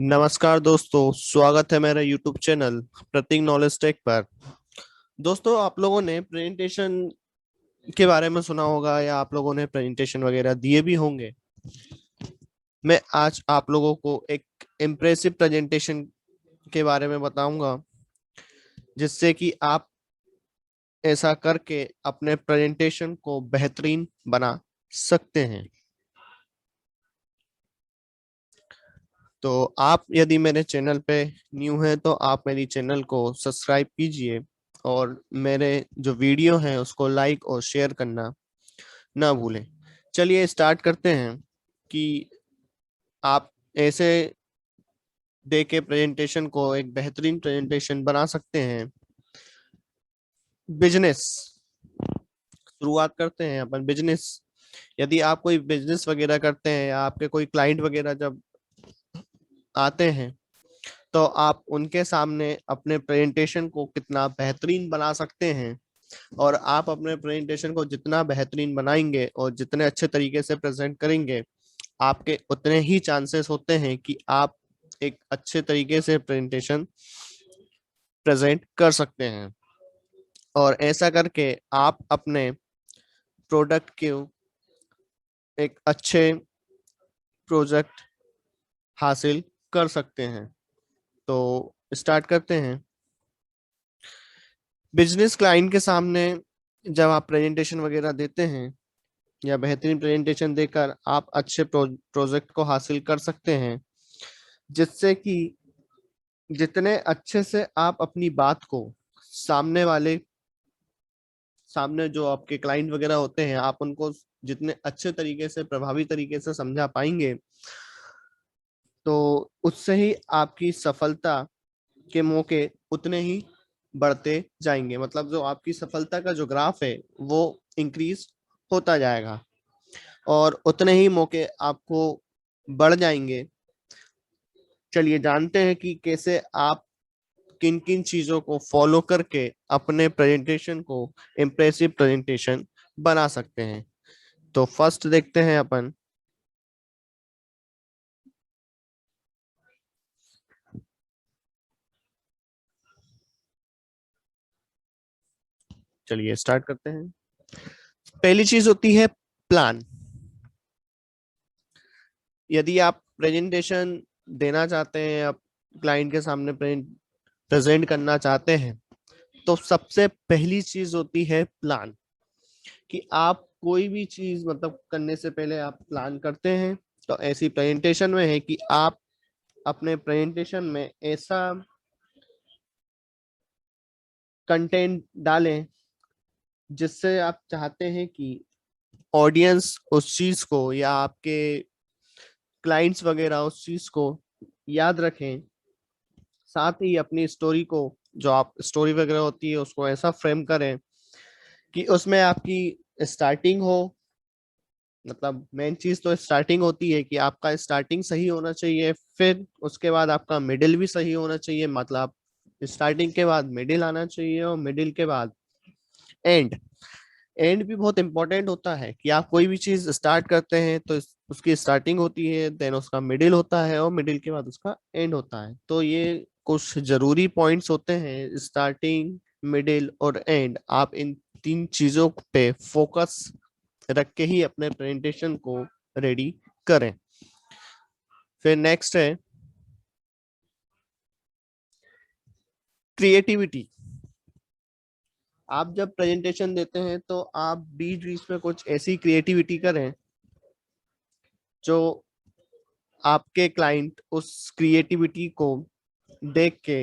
नमस्कार दोस्तों, स्वागत है मेरे YouTube चैनल प्रतीक नॉलेज टेक पर। दोस्तों, आप लोगों ने प्रेजेंटेशन के बारे में सुना होगा या आप लोगों ने प्रेजेंटेशन वगैरह दिए भी होंगे। मैं आज आप लोगों को एक इम्प्रेसिव प्रेजेंटेशन के बारे में बताऊंगा, जिससे कि आप ऐसा करके अपने प्रेजेंटेशन को बेहतरीन बना सकते हैं। तो आप यदि मेरे चैनल पे न्यू हैं तो आप मेरी चैनल को सब्सक्राइब कीजिए और मेरे जो वीडियो हैं उसको लाइक और शेयर करना ना भूलें। चलिए स्टार्ट करते हैं कि आप ऐसे दे के प्रेजेंटेशन को एक बेहतरीन प्रेजेंटेशन बना सकते हैं। बिजनेस शुरुआत करते हैं अपन। बिजनेस, यदि आप कोई बिजनेस वगैरह करते हैं या आपके कोई क्लाइंट वगैरह जब आते हैं तो आप उनके सामने अपने प्रेजेंटेशन को कितना बेहतरीन बना सकते हैं। और आप अपने प्रेजेंटेशन को जितना बेहतरीन बनाएंगे और जितने अच्छे तरीके से प्रेजेंट करेंगे, आपके उतने ही चांसेस होते हैं कि आप एक अच्छे तरीके से प्रेजेंटेशन प्रेजेंट कर सकते हैं। और ऐसा करके आप अपने प्रोडक्ट के एक अच्छे प्रोजेक्ट हासिल कर सकते हैं। तो स्टार्ट करते हैं। बिजनेस क्लाइंट के सामने जब आप प्रेजेंटेशन वगैरह देते हैं या बेहतरीन प्रेजेंटेशन देकर आप अच्छे प्रोजेक्ट को हासिल कर सकते हैं, जिससे कि जितने अच्छे से आप अपनी बात को सामने जो आपके क्लाइंट वगैरह होते हैं, आप उनको जितने अच्छे तरीके से प्रभावी तरीके से समझा पाएंगे, तो उससे ही आपकी सफलता के मौके उतने ही बढ़ते जाएंगे। मतलब जो आपकी सफलता का जो ग्राफ है वो इंक्रीज होता जाएगा और उतने ही मौके आपको बढ़ जाएंगे। चलिए जानते हैं कि कैसे आप किन किन चीजों को फॉलो करके अपने प्रेजेंटेशन को इम्प्रेसिव प्रेजेंटेशन बना सकते हैं। तो फर्स्ट देखते हैं अपन। चलिए स्टार्ट करते हैं। पहली चीज होती है प्लान। यदि आप प्रेजेंटेशन देना चाहते हैं, आप क्लाइंट के सामने प्रेजेंट करना चाहते हैं, तो सबसे पहली चीज होती है प्लान। कि आप कोई भी चीज मतलब करने से पहले आप प्लान करते हैं। तो ऐसी प्रेजेंटेशन में है कि आप अपने प्रेजेंटेशन में ऐसा कंटेंट डालें जिससे आप चाहते हैं कि ऑडियंस उस चीज को या आपके क्लाइंट्स वगैरह उस चीज को याद रखें। साथ ही अपनी स्टोरी को, जो आप स्टोरी वगैरह होती है, उसको ऐसा फ्रेम करें कि उसमें आपकी स्टार्टिंग हो। मतलब मेन चीज तो स्टार्टिंग होती है कि आपका स्टार्टिंग सही होना चाहिए, फिर उसके बाद आपका मिडिल भी सही होना चाहिए। मतलब स्टार्टिंग के बाद मिडिल आना चाहिए और मिडिल के बाद एंड। एंड भी बहुत इंपॉर्टेंट होता है कि आप कोई भी चीज स्टार्ट करते हैं तो उसकी स्टार्टिंग होती है, देन उसका मिडिल होता है और मिडिल के बाद उसका एंड होता है। तो ये कुछ जरूरी पॉइंट्स होते हैं, स्टार्टिंग, मिडिल और एंड। आप इन तीन चीजों पे फोकस रख के ही अपने प्रेजेंटेशन को रेडी करें। फिर नेक्स्ट है क्रिएटिविटी। आप जब प्रेजेंटेशन देते हैं तो आप बीच बीच में कुछ ऐसी क्रिएटिविटी करें जो आपके क्लाइंट उस क्रिएटिविटी को देख के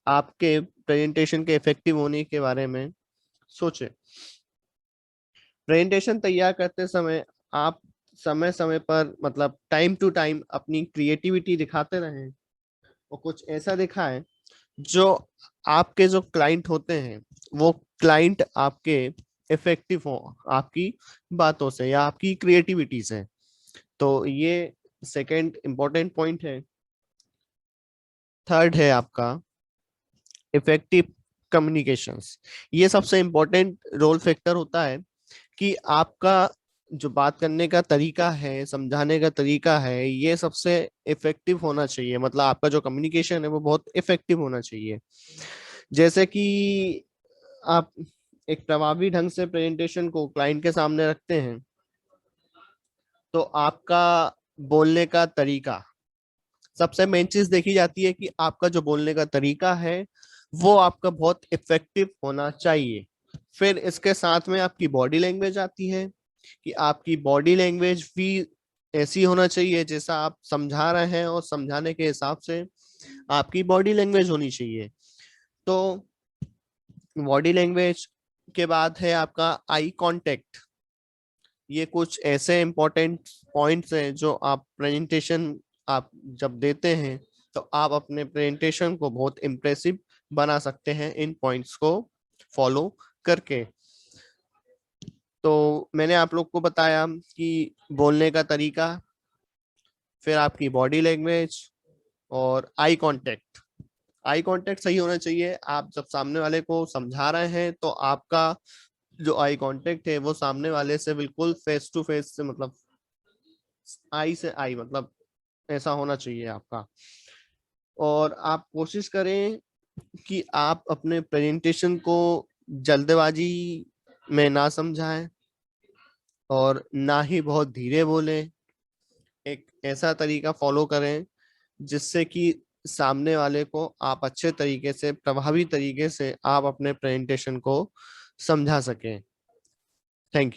आपके प्रेजेंटेशन के इफेक्टिव होने के बारे में सोचे। प्रेजेंटेशन तैयार करते समय आप समय समय पर मतलब टाइम टू टाइम अपनी क्रिएटिविटी दिखाते रहें और कुछ ऐसा दिखाएं जो आपके जो क्लाइंट होते हैं वो क्लाइंट आपके इफेक्टिव हो आपकी बातों से या आपकी क्रिएटिविटी से। तो ये सेकंड इंपॉर्टेंट पॉइंट है। थर्ड है आपका इफेक्टिव कम्युनिकेशंस। ये सबसे इंपॉर्टेंट रोल फैक्टर होता है कि आपका जो बात करने का तरीका है, समझाने का तरीका है, ये सबसे इफेक्टिव होना चाहिए। मतलब आपका जो कम्युनिकेशन है वो बहुत इफेक्टिव होना चाहिए। जैसे कि आप एक प्रभावी ढंग से प्रेजेंटेशन को क्लाइंट के सामने रखते हैं, तो आपका बोलने का तरीका, सबसे मेन चीज देखी जाती है कि आपका जो बोलने का तरीका है वो आपका बहुत इफेक्टिव होना चाहिए। फिर इसके साथ में आपकी बॉडी लैंग्वेज आती है, कि आपकी बॉडी लैंग्वेज भी ऐसी होना चाहिए जैसा आप समझा रहे हैं, और समझाने के हिसाब से आपकी बॉडी लैंग्वेज होनी चाहिए। तो बॉडी लैंग्वेज के बाद है आपका आई कांटेक्ट। ये कुछ ऐसे इंपॉर्टेंट पॉइंट्स हैं जो आप प्रेजेंटेशन आप जब देते हैं तो आप अपने प्रेजेंटेशन को बहुत इम्प्रेसिव बना सकते हैं इन पॉइंट्स को फॉलो करके। तो मैंने आप लोग को बताया कि बोलने का तरीका, फिर आपकी बॉडी लैंग्वेज और आई कांटेक्ट। आई कांटेक्ट सही होना चाहिए। आप जब सामने वाले को समझा रहे हैं तो आपका जो आई कांटेक्ट है वो सामने वाले से बिल्कुल फेस टू फेस से, मतलब आई से आई, मतलब ऐसा होना चाहिए आपका। और आप कोशिश करें कि आप अपने प्रेजेंटेशन को जल्दबाजी में ना समझाएं और ना ही बहुत धीरे बोलें। एक ऐसा तरीका फॉलो करें जिससे कि सामने वाले को आप अच्छे तरीके से, प्रभावी तरीके से आप अपने प्रेजेंटेशन को समझा सकें। Thank you.